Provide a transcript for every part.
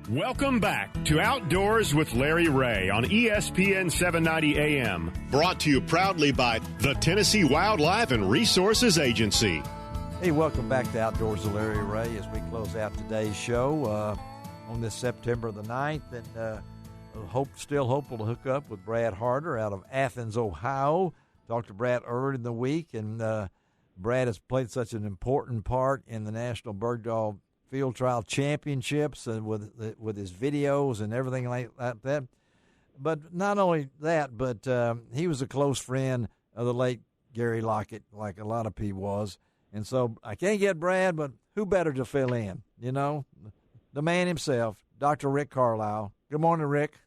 Welcome back to Outdoors with Larry Ray on ESPN 790 AM. Brought to you proudly by the Tennessee Wildlife and Resources Agency. Hey, welcome back to Outdoors with Larry Ray as we close out today's show on this September the 9th. And still hopeful to hook up with Brad Harter out of Athens, Ohio. Talked to Brad earlier in the week, and Brad has played such an important part in the National Bird Dog Field Trial Championships and with his videos and everything like that. But not only that, but he was a close friend of the late Gary Lockett, like a lot of people was. And so I can't get Brad, but who better to fill in? You know, the man himself, Dr. Rick Carlisle. Good morning, Rick.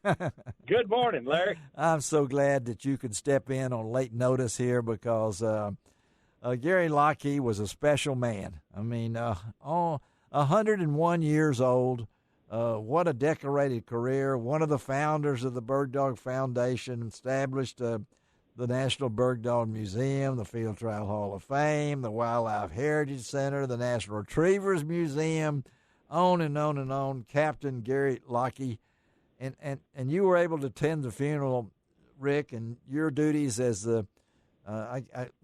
Good morning, Larry. I'm so glad that you could step in on late notice here because Gary Lockett was a special man. I mean, 101 years old. What a decorated career. One of the founders of the Bird Dog Foundation, established the National Bird Dog Museum, the Field Trial Hall of Fame, the Wildlife Heritage Center, the National Retrievers Museum, on and on and on. Captain Gary Lockett. And you were able to attend the funeral, Rick, and your duties as the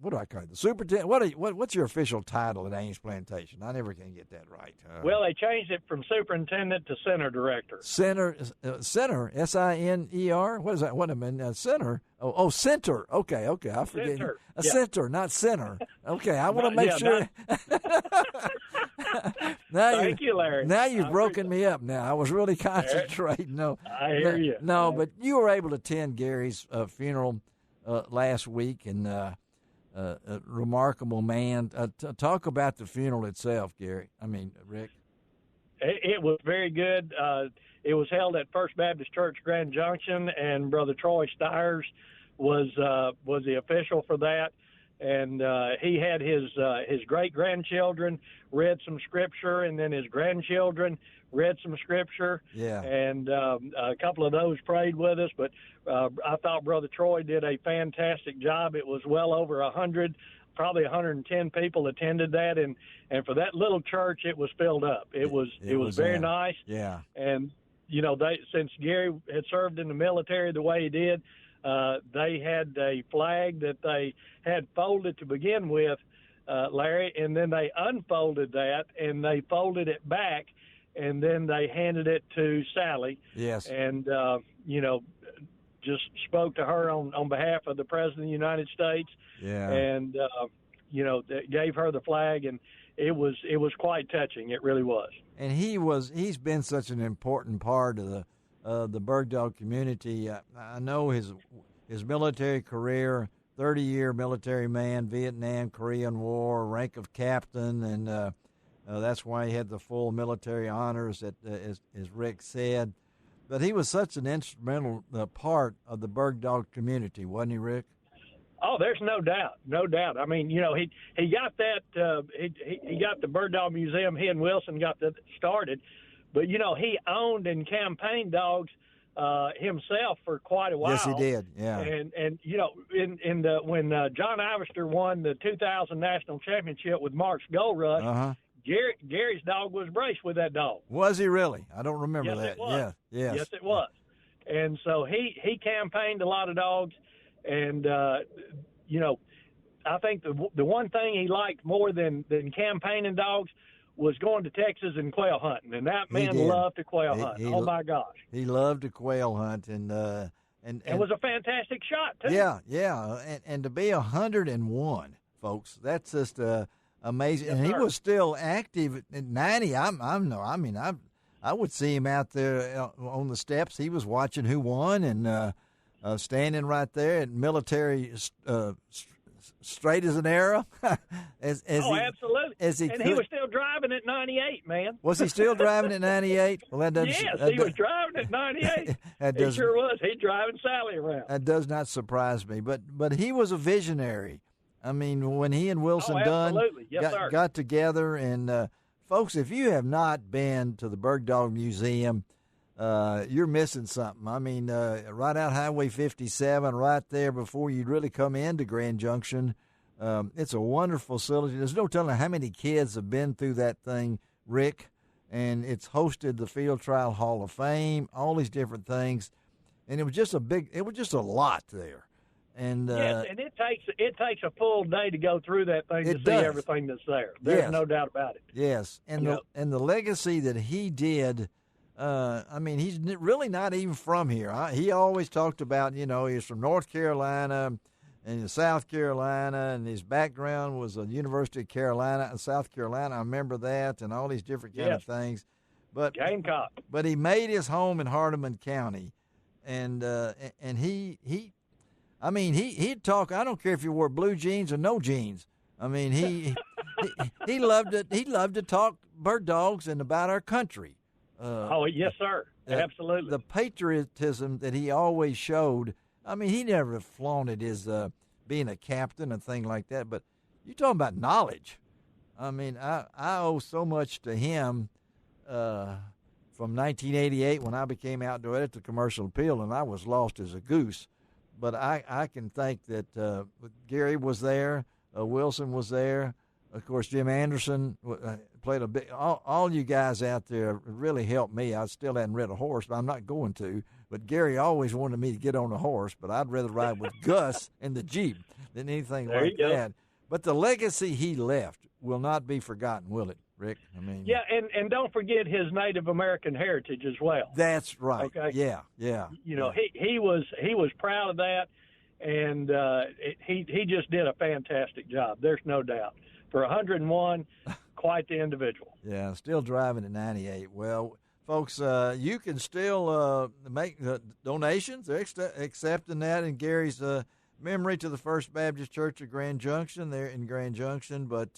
what do I call it? The superintendent. What's your official title at Ames Plantation? I never can get that right. Well, they changed it from superintendent to center director. Center, S-I-N-E-R. What is that? What I mean, center. Oh, center. Okay. I forget. Center. Center, not center. Okay, I want to make sure. Thank you, Larry. Now you've broken me up. Now I was really concentrating. No, I hear you. No, but you were able to attend Gary's funeral last week, and a remarkable man. Talk about the funeral itself, Gary. I mean, Rick. It was very good. It was held at First Baptist Church Grand Junction, and Brother Troy Stiers was the official for that. And he had his great-grandchildren read some scripture, and then his grandchildren read some scripture. Yeah. And a couple of those prayed with us. But I thought Brother Troy did a fantastic job. It was well over 100, probably 110 people attended that. And for that little church, it was filled up. It was very nice. Yeah. And, you know, since Gary had served in the military the way he did, they had a flag that they had folded to begin with, Larry, and then they unfolded that and they folded it back, and then they handed it to Sally. Yes. And, you know, just spoke to her on behalf of the President of the United States. Yeah. And, you know, gave her the flag, and it was quite touching. It really was. And he's been such an important part of the bird dog community. I know his military career, 30-year military man, Vietnam, Korean War, rank of captain, and that's why he had the full military honors, as Rick said. But he was such an instrumental part of the bird dog community, wasn't he, Rick? Oh, there's no doubt. I mean, you know, he got that. He got the Bird Dog Museum. He and Wilson got that started. But, you know, he owned and campaigned dogs himself for quite a while. Yes, he did, yeah. And you know, when John Ivester won the 2000 National Championship with Mark's Gold Rush, Gary's dog was braced with that dog. Was he really? I don't remember that. It was. Yeah, Yes, it was. And so he campaigned a lot of dogs, and, you know, I think the one thing he liked more than campaigning dogs was going to Texas and quail hunting, and that man loved to quail hunt. Oh my gosh, he loved to quail hunt, and was a fantastic shot too. Yeah, and to be 101, folks, that's just amazing. Yes, and he sir. was still active at 90. I would see him out there on the steps. He was watching who won, and standing right there at military. Straight as an arrow. Absolutely. He was still driving at 98, man. Was he still driving at 98? Well, that doesn't. Yes, he was driving at 98. He sure was. He's driving Sally around. That does not surprise me. But he was a visionary. I mean, when he and Wilson Dunn got together, and folks, if you have not been to the Bird Dog Museum, you're missing something. I mean, right out Highway 57, right there before you really come into Grand Junction. It's a wonderful facility. There's no telling how many kids have been through that thing, Rick. and it's hosted the Field Trial Hall of Fame, all these different things, and it was just a lot there. And yes, and it takes a full day to go through that thing to see everything that's there. There's no doubt about it. Yes, and the legacy that he did. He's really not even from here. He always talked about, he's from North Carolina and South Carolina, and his background was the University of Carolina and South Carolina. I remember that, and all these different kind of things. But Gamecock. But he made his home in Hardeman County, and he'd talk. I don't care if you wore blue jeans or no jeans. I mean, he loved it. He loved to talk bird dogs and about our country. Yes, sir. Absolutely. The patriotism that he always showed. I mean, he never flaunted his being a captain and thing like that. But you're talking about knowledge. I mean, I owe so much to him from 1988 when I became outdoor editor of Commercial Appeal, and I was lost as a goose. But I can think that Gary was there, Wilson was there. Of course, Jim Anderson played a big. All you guys out there really helped me. I still hadn't rid a horse, but I'm not going to. But Gary always wanted me to get on a horse, but I'd rather ride with Gus in the Jeep than anything like that. But the legacy he left will not be forgotten, will it, Rick? I mean, yeah, and don't forget his Native American heritage as well. That's right. Okay. Yeah. He was proud of that, and he just did a fantastic job. There's no doubt. For 101, quite the individual. Yeah, still driving at 98. Well, folks, you can still make donations. They're accepting that in Gary's memory to the First Baptist Church of Grand Junction. They're in Grand Junction, but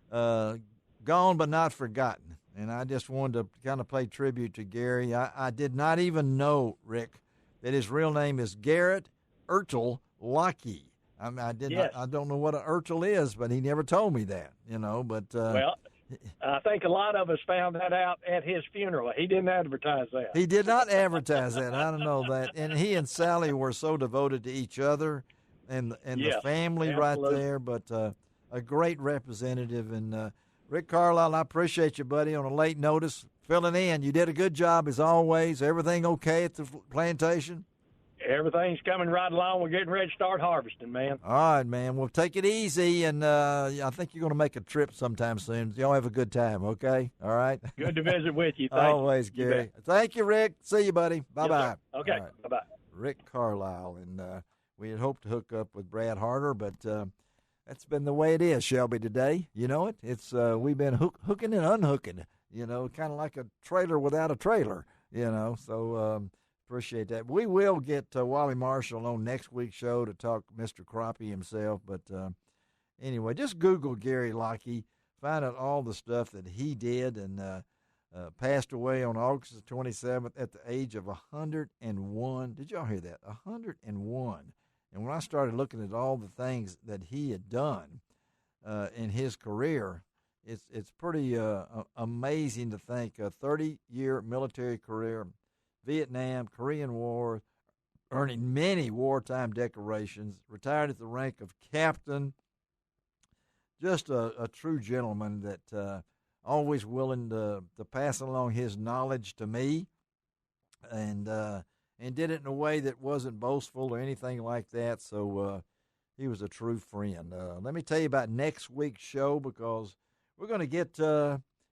gone but not forgotten. And I just wanted to kind of pay tribute to Gary. I did not even know, Rick, that his real name is Garrett Ertel Lockey. I mean, I don't know what an Ertel is, but he never told me that, But well, I think a lot of us found that out at his funeral. He didn't advertise that. He did not advertise that. I don't know that. And he and Sally were so devoted to each other and the family absolutely. Right there. But a great representative. And Rick Carlisle, I appreciate you, buddy, on a late notice filling in. You did a good job as always. Everything okay at the plantation? Everything's coming right along. We're getting ready to start harvesting, man. All right, man. Well, take it easy, and I think you're going to make a trip sometime soon. Y'all have a good time, okay? All right? Good to visit with you. Always, Gary. Thank you, Rick. See you, buddy. Bye-bye. Yes, okay, right. Bye-bye. Rick Carlisle, and we had hoped to hook up with Brad Harter, but that's been the way it is, Shelby, today. You know it? It's we've been hooking and unhooking, kind of like a trailer without a trailer, so appreciate that. We will get Wally Marshall on next week's show to talk Mr. Crappie himself. But anyway, just Google Gary Lockey, find out all the stuff that he did, and passed away on August the 27th at the age of 101. Did y'all hear that? 101. And when I started looking at all the things that he had done in his career, it's pretty amazing to think a 30-year military career, Vietnam, Korean War, earning many wartime decorations, retired at the rank of captain. Just a true gentleman that always willing to pass along his knowledge to me, and did it in a way that wasn't boastful or anything like that. So he was a true friend. Let me tell you about next week's show, because we're going to get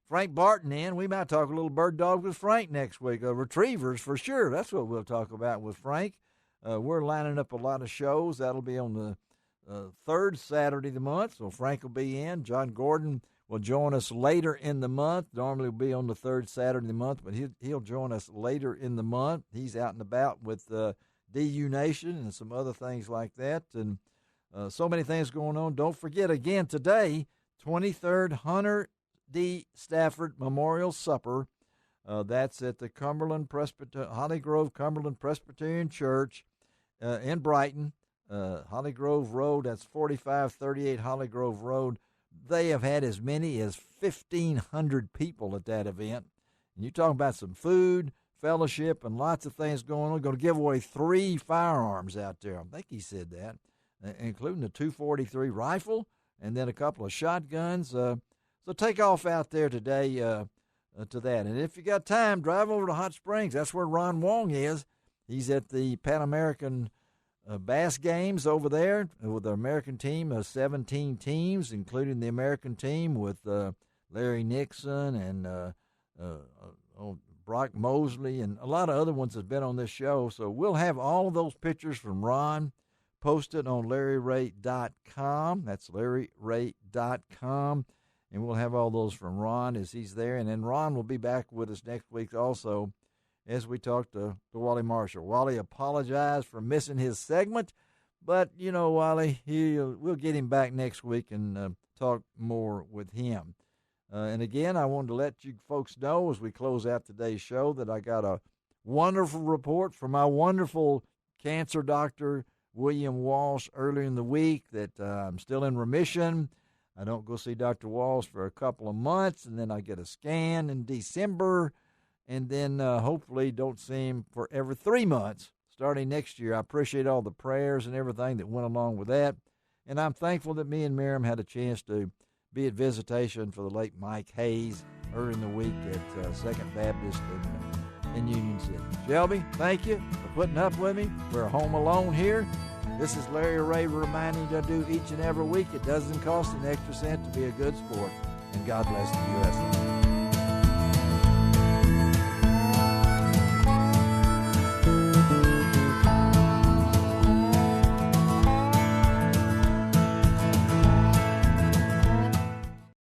Frank Barton in. We might talk a little bird dog with Frank next week. Retrievers for sure. That's what we'll talk about with Frank. We're lining up a lot of shows. That'll be on the third Saturday of the month, so Frank will be in. John Gordon will join us later in the month. Normally will be on the third Saturday of the month, but he'll join us later in the month. He's out and about with DU Nation and some other things like that, and so many things going on. Don't forget, again, today, 23rd Hunter D. Stafford Memorial Supper. That's at the Holly Grove Cumberland Presbyterian Church in Brighton. Holly Grove Road, that's 4538 Holly Grove Road. They have had as many as 1,500 people at that event. And you're talking about some food, fellowship, and lots of things going on. We're going to give away 3 firearms out there. I think he said that, including the .243 rifle and then a couple of shotguns. So take off out there today. to that. And if you got time, drive over to Hot Springs. That's where Ron Wong is. He's at the Pan American Bass Games over there with the American team of 17 teams, including the American team with Larry Nixon and Brock Mosley and a lot of other ones that's been on this show. So we'll have all of those pictures from Ron posted on LarryRay.com. That's LarryRay.com. And we'll have all those from Ron as he's there. And then Ron will be back with us next week also as we talk to Wally Marshall. Wally apologized for missing his segment, but, you know, Wally, we'll get him back next week and talk more with him. And again, I wanted to let you folks know as we close out today's show that I got a wonderful report from my wonderful cancer doctor, William Walsh, earlier in the week that I'm still in remission. I don't go see Dr. Walsh for a couple of months, and then I get a scan in December, and then hopefully don't see him for every 3 months starting next year. I appreciate all the prayers and everything that went along with that, and I'm thankful that me and Miriam had a chance to be at visitation for the late Mike Hayes earlier in the week at Second Baptist in Union City. Shelby, thank you for putting up with me. We're home alone here. This is Larry Ray reminding you to do each and every week. It doesn't cost an extra cent to be a good sport. And God bless the U.S.